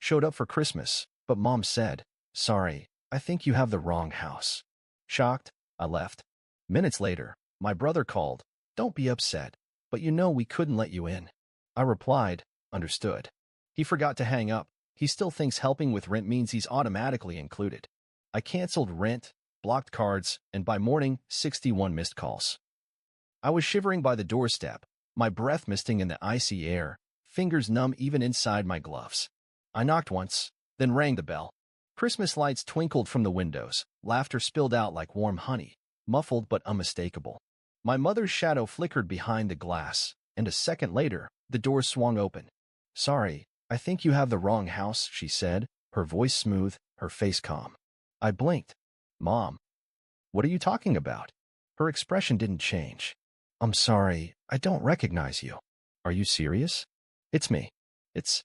Showed up for Christmas, but Mom said, "Sorry, I think you have the wrong house." Shocked, I left. Minutes later, my brother called. "Don't be upset, but you know we couldn't let you in." I replied, "Understood." He forgot to hang up. He still thinks helping with rent means he's automatically included. I canceled rent, blocked cards, and by morning, 61 missed calls. I was shivering by the doorstep, my breath misting in the icy air, fingers numb even inside my gloves. I knocked once, then rang the bell. Christmas lights twinkled from the windows, laughter spilled out like warm honey, muffled but unmistakable. My mother's shadow flickered behind the glass, and a second later, the door swung open. "Sorry, I think you have the wrong house," she said, her voice smooth, her face calm. I blinked. "Mom, what are you talking about?" Her expression didn't change. "I'm sorry, I don't recognize you." "Are you serious?" "It's me. It's—"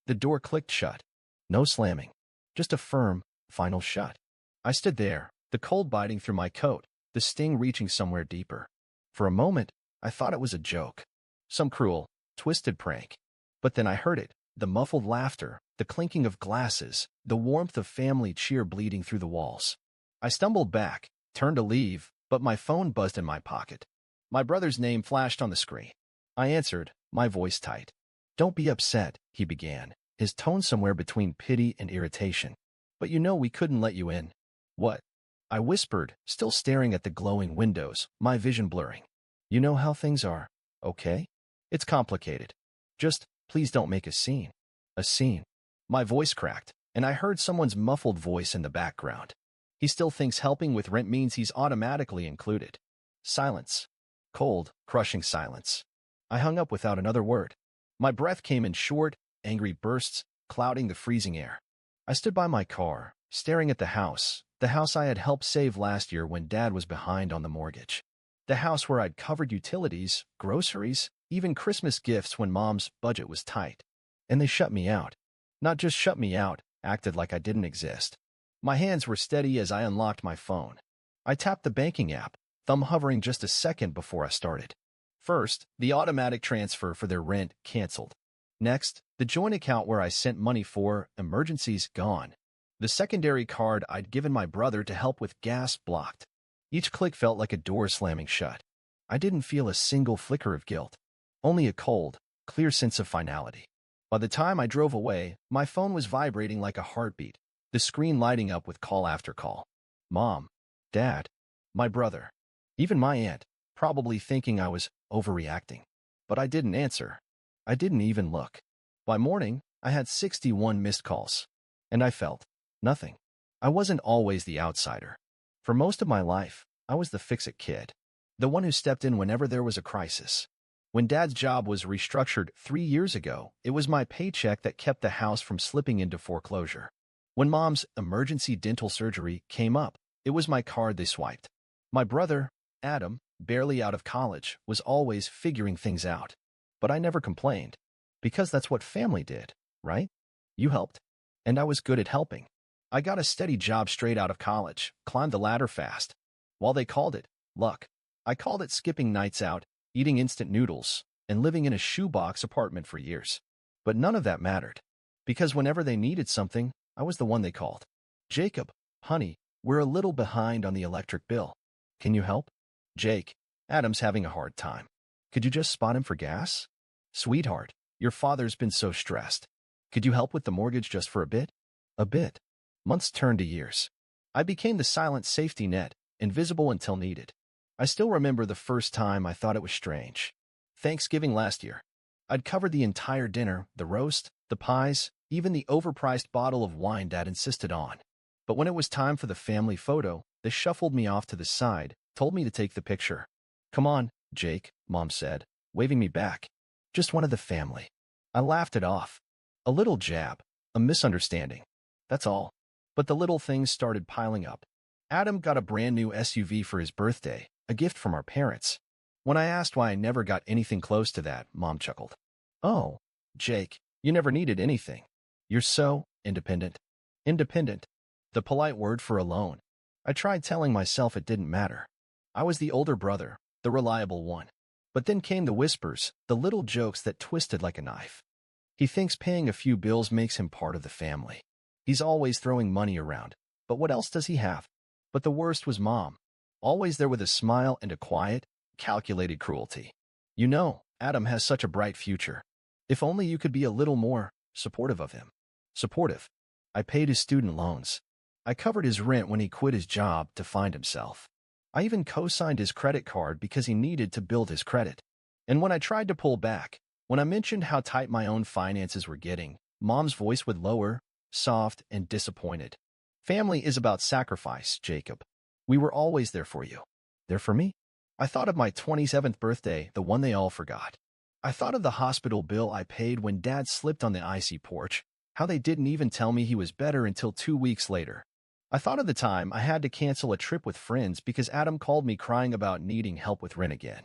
The door clicked shut. No slamming. Just a firm, final shut. I stood there, the cold biting through my coat, the sting reaching somewhere deeper. For a moment, I thought it was a joke. Some cruel, twisted prank. But then I heard it, the muffled laughter, the clinking of glasses, the warmth of family cheer bleeding through the walls. I stumbled back, turned to leave, but my phone buzzed in my pocket. My brother's name flashed on the screen. I answered, my voice tight. "Don't be upset," he began, his tone somewhere between pity and irritation. "But you know we couldn't let you in." "What?" I whispered, still staring at the glowing windows, my vision blurring. "You know how things are, okay? It's complicated. Just, please don't make a scene." A scene. My voice cracked, and I heard someone's muffled voice in the background. "He still thinks helping with rent means he's automatically included." Silence. Cold, crushing silence. I hung up without another word. My breath came in short, angry bursts, clouding the freezing air. I stood by my car, staring at the house I had helped save last year when Dad was behind on the mortgage. The house where I'd covered utilities, groceries, even Christmas gifts when Mom's budget was tight. And they shut me out. Not just shut me out, acted like I didn't exist. My hands were steady as I unlocked my phone. I tapped the banking app, thumb hovering just a second before I started. First, the automatic transfer for their rent canceled. Next, the joint account where I sent money for emergencies gone. The secondary card I'd given my brother to help with gas blocked. Each click felt like a door slamming shut. I didn't feel a single flicker of guilt, only a cold, clear sense of finality. By the time I drove away, my phone was vibrating like a heartbeat, the screen lighting up with call after call. Mom, Dad, my brother, even my aunt, probably thinking I was overreacting. But I didn't answer. I didn't even look. By morning, I had 61 missed calls. And I felt nothing. I wasn't always the outsider. For most of my life, I was the fix-it kid, the one who stepped in whenever there was a crisis. When Dad's job was restructured 3 years ago, it was my paycheck that kept the house from slipping into foreclosure. When Mom's emergency dental surgery came up, it was my card they swiped. My brother, Adam, barely out of college, was always figuring things out. But I never complained. Because that's what family did, right? You helped. And I was good at helping. I got a steady job straight out of college, climbed the ladder fast. While they called it luck, I called it skipping nights out, eating instant noodles, and living in a shoebox apartment for years. But none of that mattered. Because whenever they needed something, I was the one they called. "Jacob, honey, we're a little behind on the electric bill. Can you help?" "Jake, Adam's having a hard time. Could you just spot him for gas?" "Sweetheart, your father's been so stressed. Could you help with the mortgage just for a bit?" A bit. Months turned to years. I became the silent safety net, invisible until needed. I still remember the first time I thought it was strange. Thanksgiving last year. I'd covered the entire dinner, the roast, the pies, even the overpriced bottle of wine Dad insisted on. But when it was time for the family photo, they shuffled me off to the side, told me to take the picture. "Come on, Jake," Mom said, waving me back. "Just one of the family." I laughed it off. A little jab, a misunderstanding. That's all. But the little things started piling up. Adam got a brand new SUV for his birthday, a gift from our parents. When I asked why I never got anything close to that, Mom chuckled. "Oh, Jake, you never needed anything. You're so independent." Independent. The polite word for alone. I tried telling myself it didn't matter. I was the older brother, the reliable one. But then came the whispers, the little jokes that twisted like a knife. He thinks paying a few bills makes him part of the family. He's always throwing money around. But what else does he have? But the worst was Mom. Always there with a smile and a quiet, calculated cruelty. You know, Adam has such a bright future. If only you could be a little more supportive of him. Supportive. I paid his student loans. I covered his rent when he quit his job to find himself. I even co-signed his credit card because he needed to build his credit. And when I tried to pull back, when I mentioned how tight my own finances were getting, Mom's voice would lower, soft and disappointed. Family is about sacrifice, Jacob. We were always there for you. There for me? I thought of my 27th birthday, the one they all forgot. I thought of the hospital bill I paid when Dad slipped on the icy porch, how they didn't even tell me he was better until 2 weeks later. I thought of the time I had to cancel a trip with friends because Adam called me crying about needing help with rent again.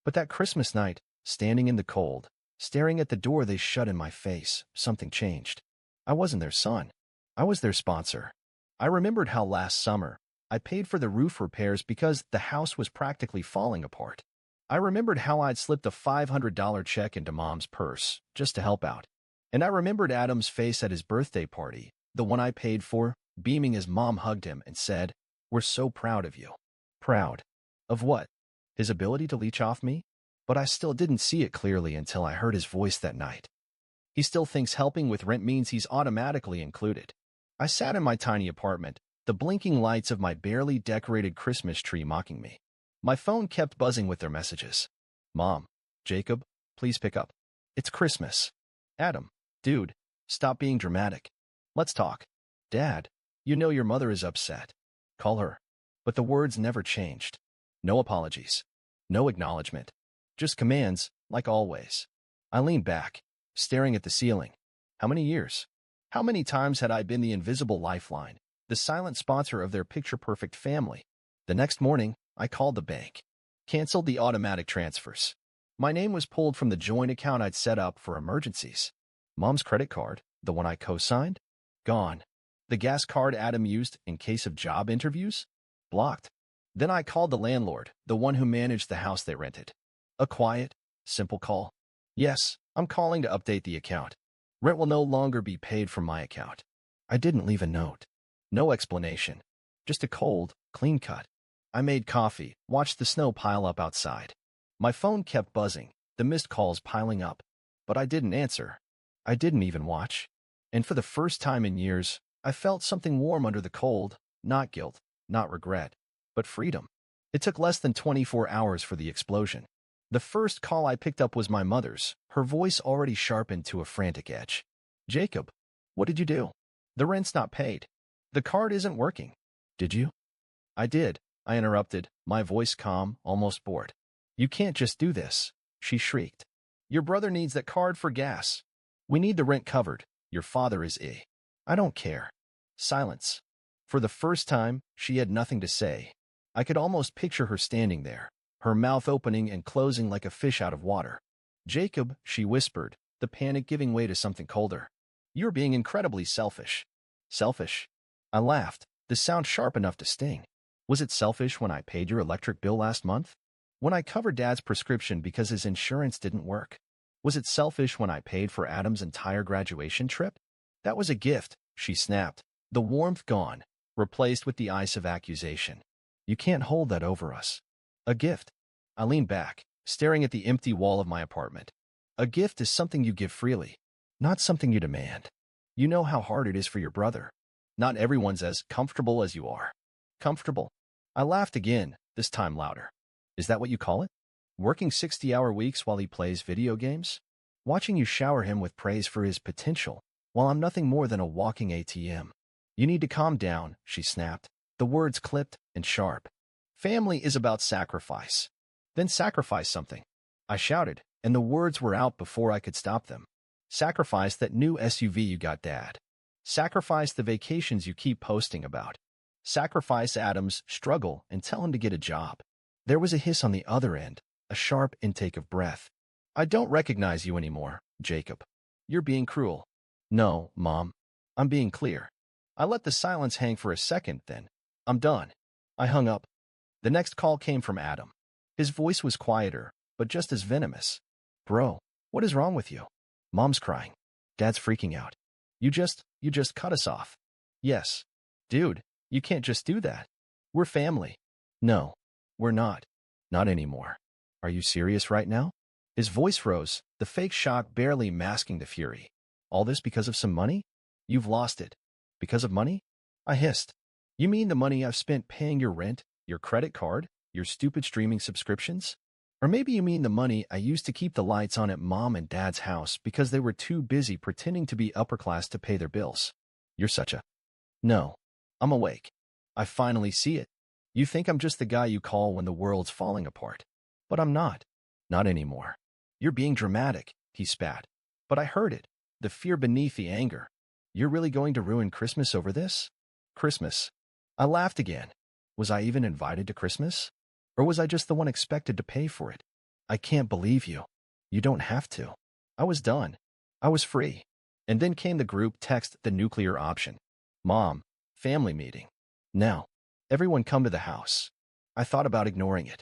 But that Christmas night, standing in the cold, staring at the door they shut in my face, something changed. I wasn't their son. I was their sponsor. I remembered how last summer, I paid for the roof repairs because the house was practically falling apart. I remembered how I'd slipped a $500 check into Mom's purse just to help out. And I remembered Adam's face at his birthday party, the one I paid for, beaming as Mom hugged him and said, "We're so proud of you." Proud. Of what? His ability to leech off me? But I still didn't see it clearly until I heard his voice that night. He still thinks helping with rent means he's automatically included. I sat in my tiny apartment, the blinking lights of my barely decorated Christmas tree mocking me. My phone kept buzzing with their messages. Mom, Jacob, please pick up. It's Christmas. Adam, dude, stop being dramatic. Let's talk. Dad, you know your mother is upset. Call her. But the words never changed. No apologies. No acknowledgement. Just commands, like always. I leaned back, staring at the ceiling. How many years? How many times had I been the invisible lifeline, the silent sponsor of their picture-perfect family? The next morning, I called the bank. Canceled the automatic transfers. My name was pulled from the joint account I'd set up for emergencies. Mom's credit card, the one I co-signed? Gone. The gas card Adam used in case of job interviews? Blocked. Then I called the landlord, the one who managed the house they rented. A quiet, simple call. Yes, I'm calling to update the account. Rent will no longer be paid from my account. I didn't leave a note. No explanation. Just a cold, clean cut. I made coffee, watched the snow pile up outside. My phone kept buzzing, the missed calls piling up. But I didn't answer. I didn't even watch. And for the first time in years, I felt something warm under the cold, not guilt, not regret, but freedom. It took less than 24 hours for the explosion. The first call I picked up was my mother's, her voice already sharpened to a frantic edge. Jacob, what did you do? The rent's not paid. The card isn't working. Did you? I did, I interrupted, my voice calm, almost bored. You can't just do this, she shrieked. Your brother needs that card for gas. We need the rent covered. Your father is I don't care. Silence. For the first time, she had nothing to say. I could almost picture her standing there, her mouth opening and closing like a fish out of water. Jacob, she whispered, the panic giving way to something colder. You're being incredibly selfish. Selfish? I laughed, the sound sharp enough to sting. Was it selfish when I paid your electric bill last month? When I covered Dad's prescription because his insurance didn't work? Was it selfish when I paid for Adam's entire graduation trip? That was a gift, she snapped, the warmth gone, replaced with the ice of accusation. You can't hold that over us. A gift. I leaned back, staring at the empty wall of my apartment. A gift is something you give freely, not something you demand. You know how hard it is for your brother. Not everyone's as comfortable as you are. Comfortable. I laughed again, this time louder. Is that what you call it? Working 60-hour weeks while he plays video games? Watching you shower him with praise for his potential, while I'm nothing more than a walking ATM. You need to calm down, she snapped, the words clipped and sharp. Family is about sacrifice. Then sacrifice something. I shouted, and the words were out before I could stop them. Sacrifice that new SUV you got, Dad. Sacrifice the vacations you keep posting about. Sacrifice Adam's struggle and tell him to get a job. There was a hiss on the other end, a sharp intake of breath. I don't recognize you anymore, Jacob. You're being cruel. No, Mom. I'm being clear. I let the silence hang for a second, then. I'm done. I hung up. The next call came from Adam. His voice was quieter, but just as venomous. Bro, what is wrong with you? Mom's crying. Dad's freaking out. You just cut us off. Yes. Dude, you can't just do that. We're family. No, we're not. Not anymore. Are you serious right now? His voice rose, the fake shock barely masking the fury. All this because of some money? You've lost it. Because of money? I hissed. You mean the money I've spent paying your rent, your credit card, your stupid streaming subscriptions? Or maybe you mean the money I used to keep the lights on at Mom and Dad's house because they were too busy pretending to be upper class to pay their bills. You're such a... No. I'm awake. I finally see it. You think I'm just the guy you call when the world's falling apart. But I'm not. Not anymore. You're being dramatic, he spat. But I heard it. The fear beneath the anger. You're really going to ruin Christmas over this? Christmas. I laughed again. Was I even invited to Christmas? Or was I just the one expected to pay for it? I can't believe you. You don't have to. I was done. I was free. And then came the group text, the nuclear option. Mom, family meeting. Now, everyone come to the house. I thought about ignoring it.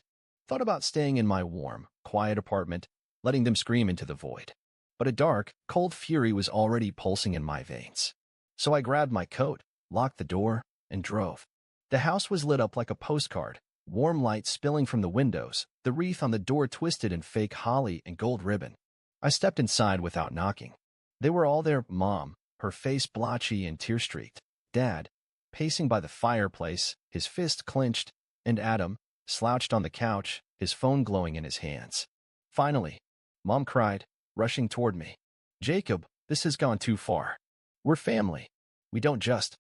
Thought about staying in my warm, quiet apartment, letting them scream into the void. But a dark, cold fury was already pulsing in my veins. So I grabbed my coat, locked the door, and drove. The house was lit up like a postcard, warm light spilling from the windows, the wreath on the door twisted in fake holly and gold ribbon. I stepped inside without knocking. They were all there, Mom, her face blotchy and tear-streaked, Dad, pacing by the fireplace, his fist clenched, and Adam, slouched on the couch, his phone glowing in his hands. Finally, Mom cried, rushing toward me. Jacob, this has gone too far. We're family. We don't just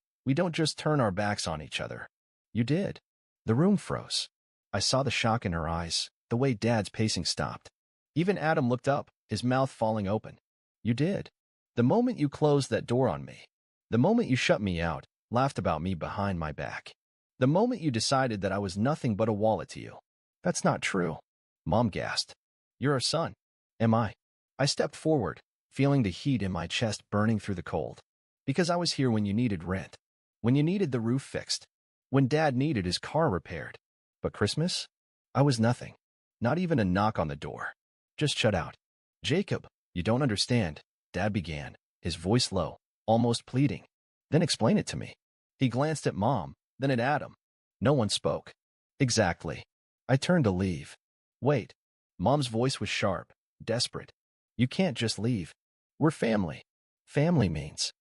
turn our backs on each other. You did. The room froze. I saw the shock in her eyes, the way Dad's pacing stopped. Even Adam looked up, his mouth falling open. You did. The moment you closed that door on me. The moment you shut me out, laughed about me behind my back. The moment you decided that I was nothing but a wallet to you. That's not true. Mom gasped. You're our son. Am I? I stepped forward, feeling the heat in my chest burning through the cold. Because I was here when you needed rent. When you needed the roof fixed. When Dad needed his car repaired. But Christmas? I was nothing. Not even a knock on the door. Just shut out. Jacob, you don't understand, Dad began, his voice low, almost pleading. Then explain it to me. He glanced at Mom, then at Adam. No one spoke. Exactly. I turned to leave. Wait. Mom's voice was sharp, desperate. You can't just leave. We're family. Family means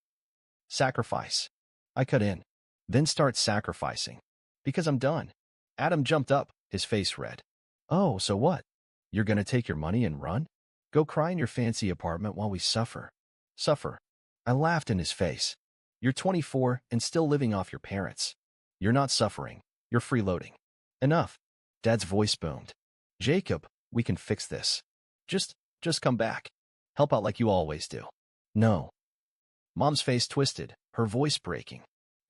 sacrifice. I cut in. Then start sacrificing. Because I'm done. Adam jumped up, his face red. Oh, so what? You're gonna take your money and run? Go cry in your fancy apartment while we suffer. Suffer. I laughed in his face. You're 24 and still living off your parents. You're not suffering. You're freeloading. Enough. Dad's voice boomed. Jacob, we can fix this. Just come back. Help out like you always do. No. Mom's face twisted, her voice breaking.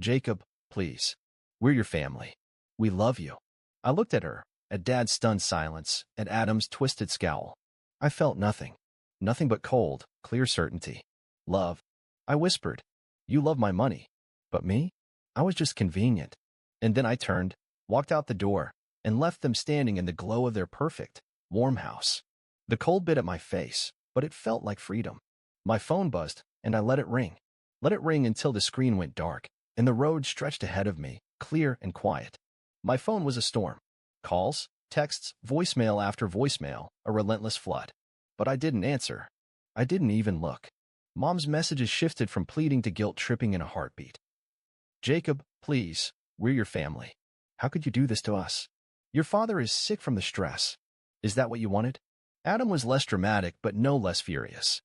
Jacob, please. We're your family. We love you. I looked at her, at Dad's stunned silence, at Adam's twisted scowl. I felt nothing. Nothing but cold, clear certainty. Love. I whispered. You love my money. But me? I was just convenient. And then I turned, walked out the door, and left them standing in the glow of their perfect, warm house. The cold bit at my face, but it felt like freedom. My phone buzzed, and I let it ring. Let it ring until the screen went dark, and the road stretched ahead of me, clear and quiet. My phone was a storm. Calls, texts, voicemail after voicemail, a relentless flood. But I didn't answer. I didn't even look. Mom's messages shifted from pleading to guilt-tripping in a heartbeat. Jacob, please, we're your family. How could you do this to us? Your father is sick from the stress. Is that what you wanted? Adam was less dramatic, but no less furious.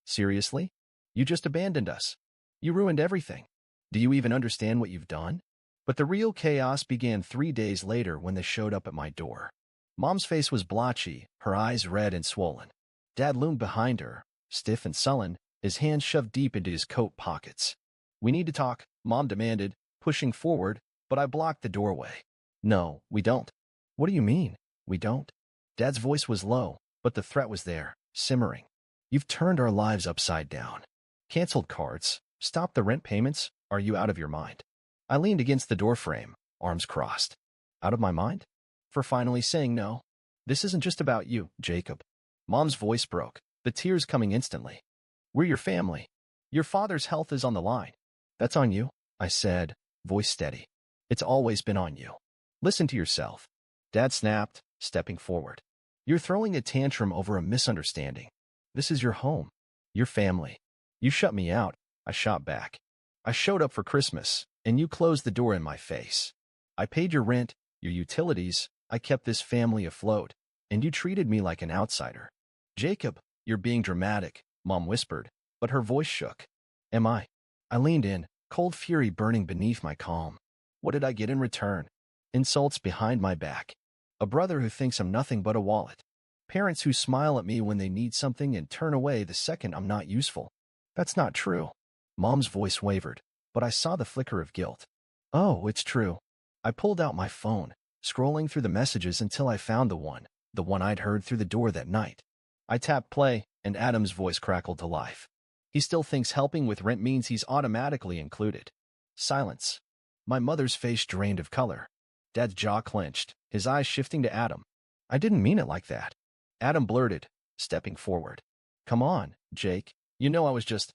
Seriously? You just abandoned us. You ruined everything. Do you even understand what you've done? But the real chaos began 3 days later when they showed up at my door. Mom's face was blotchy, her eyes red and swollen. Dad loomed behind her, stiff and sullen, his hands shoved deep into his coat pockets. We need to talk, Mom demanded, pushing forward, but I blocked the doorway. No, we don't. What do you mean, we don't? Dad's voice was low, but the threat was there, simmering. You've turned our lives upside down. Canceled cards, stopped the rent payments, are you out of your mind? I leaned against the doorframe, arms crossed. Out of my mind? For finally saying no. This isn't just about you, Jacob. Mom's voice broke, the tears coming instantly. We're your family. Your father's health is on the line. That's on you, I said, voice steady. It's always been on you. Listen to yourself. Dad snapped, stepping forward. You're throwing a tantrum over a misunderstanding. This is your home. Your family. You shut me out, I shot back. I showed up for Christmas, and you closed the door in my face. I paid your rent, your utilities, I kept this family afloat, and you treated me like an outsider. Jacob, you're being dramatic, Mom whispered, but her voice shook. Am I? I leaned in, cold fury burning beneath my calm. What did I get in return? Insults behind my back. A brother who thinks I'm nothing but a wallet. Parents who smile at me when they need something and turn away the second I'm not useful. That's not true. Mom's voice wavered, but I saw the flicker of guilt. Oh, it's true. I pulled out my phone, scrolling through the messages until I found the one I'd heard through the door that night. I tapped play, and Adam's voice crackled to life. He still thinks helping with rent means he's automatically included. Silence. My mother's face drained of color. Dad's jaw clenched, his eyes shifting to Adam. I didn't mean it like that. Adam blurted, stepping forward. Come on, Jake. You know I was just.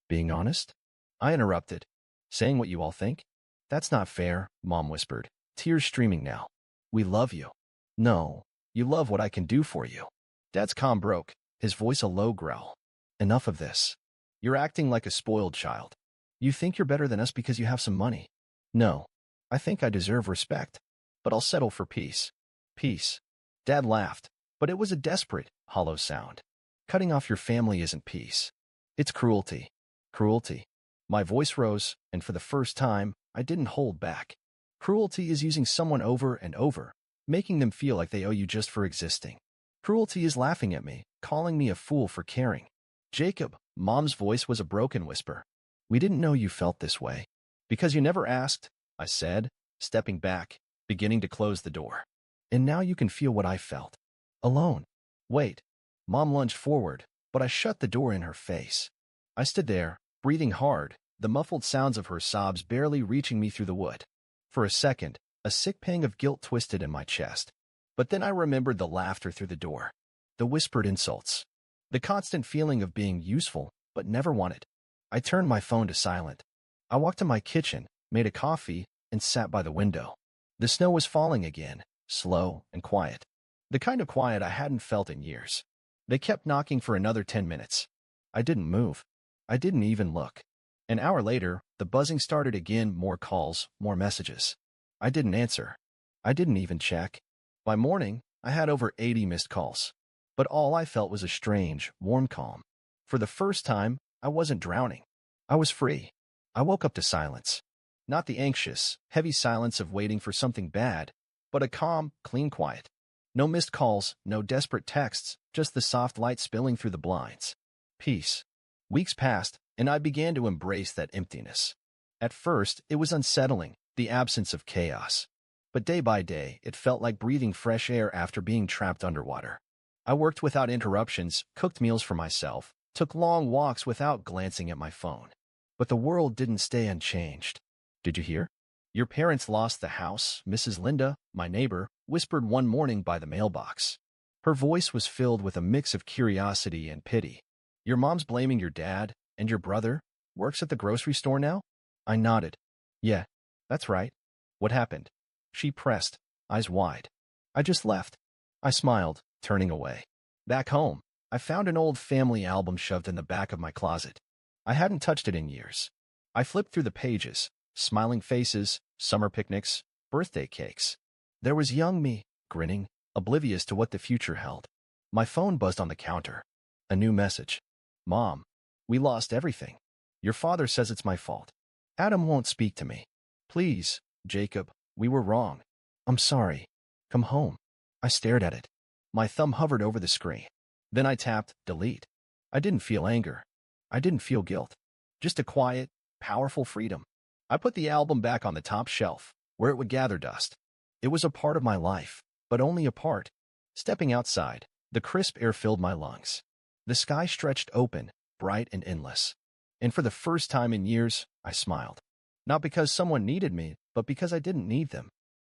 Being honest? I interrupted. Saying what you all think? That's not fair, Mom whispered, tears streaming now. We love you. No, you love what I can do for you. Dad's calm broke, his voice a low growl. Enough of this. You're acting like a spoiled child. You think you're better than us because you have some money. No, I think I deserve respect, but I'll settle for peace. Peace. Dad laughed, but it was a desperate, hollow sound. Cutting off your family isn't peace. It's cruelty. Cruelty. My voice rose, and for the first time, I didn't hold back. Cruelty is using someone over and over, making them feel like they owe you just for existing. Cruelty is laughing at me, calling me a fool for caring. Jacob, Mom's voice was a broken whisper. We didn't know you felt this way. Because you never asked, I said, stepping back, beginning to close the door. And now you can feel what I felt. Alone. Wait. Mom lunged forward, but I shut the door in her face. I stood there, breathing hard, the muffled sounds of her sobs barely reaching me through the wood. For a second, a sick pang of guilt twisted in my chest. But then I remembered the laughter through the door, the whispered insults, the constant feeling of being useful, but never wanted. I turned my phone to silent. I walked to my kitchen, made a coffee, and sat by the window. The snow was falling again, slow and quiet. The kind of quiet I hadn't felt in years. They kept knocking for another 10 minutes. I didn't move. I didn't even look. An hour later, the buzzing started again, more calls, more messages. I didn't answer. I didn't even check. By morning, I had over 80 missed calls. But all I felt was a strange, warm calm. For the first time, I wasn't drowning. I was free. I woke up to silence. Not the anxious, heavy silence of waiting for something bad, but a calm, clean quiet. No missed calls, no desperate texts, just the soft light spilling through the blinds. Peace. Weeks passed, and I began to embrace that emptiness. At first, it was unsettling, the absence of chaos. But day by day, it felt like breathing fresh air after being trapped underwater. I worked without interruptions, cooked meals for myself, took long walks without glancing at my phone. But the world didn't stay unchanged. Did you hear? Your parents lost the house, Mrs. Linda, my neighbor, whispered one morning by the mailbox. Her voice was filled with a mix of curiosity and pity. Your mom's blaming your dad, and your brother works at the grocery store now? I nodded. Yeah, that's right. What happened? She pressed, eyes wide. I just left. I smiled, turning away. Back home, I found an old family album shoved in the back of my closet. I hadn't touched it in years. I flipped through the pages, smiling faces, summer picnics, birthday cakes. There was young me, grinning, oblivious to what the future held. My phone buzzed on the counter. A new message. Mom, we lost everything. Your father says it's my fault. Adam won't speak to me. Please, Jacob, we were wrong. I'm sorry. Come home. I stared at it. My thumb hovered over the screen. Then I tapped delete. I didn't feel anger. I didn't feel guilt. Just a quiet, powerful freedom. I put the album back on the top shelf, where it would gather dust. It was a part of my life, but only a part. Stepping outside, the crisp air filled my lungs. The sky stretched open, bright and endless. And for the first time in years, I smiled. Not because someone needed me, but because I didn't need them.